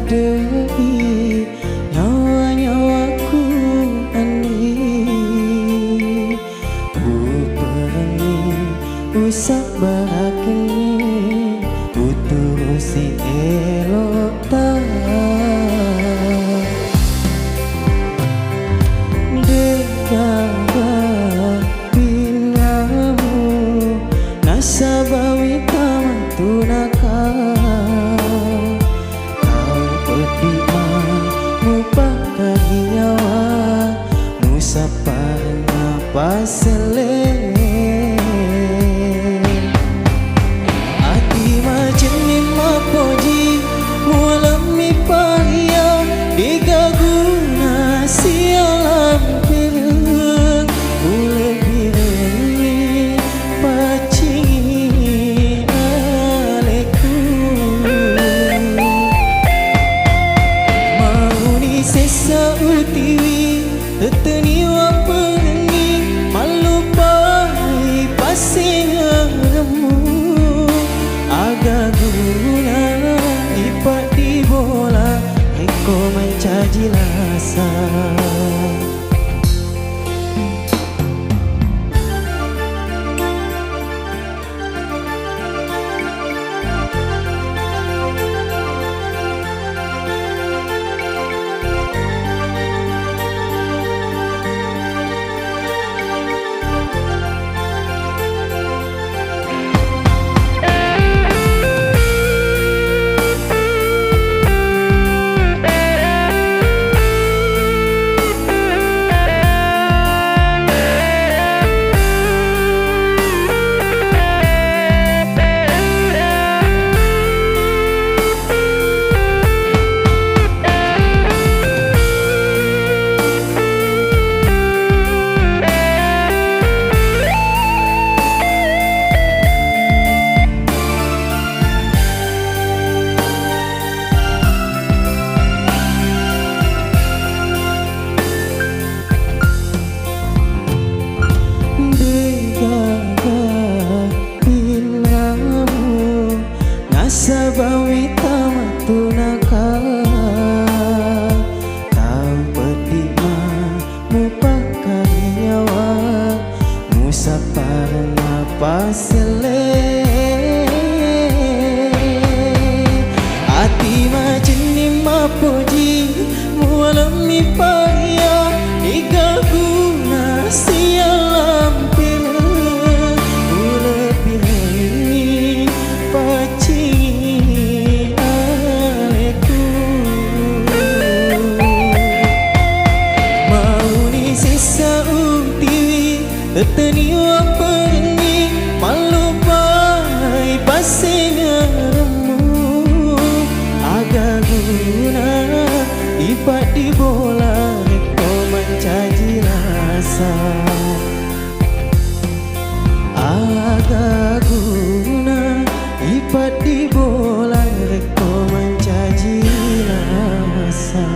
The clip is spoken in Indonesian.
dei nyawa-nyawaku ani uperni usap barakini uturusi elok tak degaga pinamu nasabawi tamantunaka kau pedima mupakai nyawa musapar napasele ati majeni mapoji mulami pahia digaguna sialam pireng ule bireni pacingi aleku mauni sesa utiwi teteni wapeni malupai pasingamu agaguna ipat di bola eko mencaji lasa sabawi tamantunaka tau pedima mupakai nyawa musapar napasele ati majeni mapoji mulami pahia digaguna sialam pireng ule pireni pacingi aleku mauni sisa utiwi teteni wapeni malupai pasingamu agaguna ipat di bola eko mencaji rasa agaguna ipat di bola eko mencaji rasa.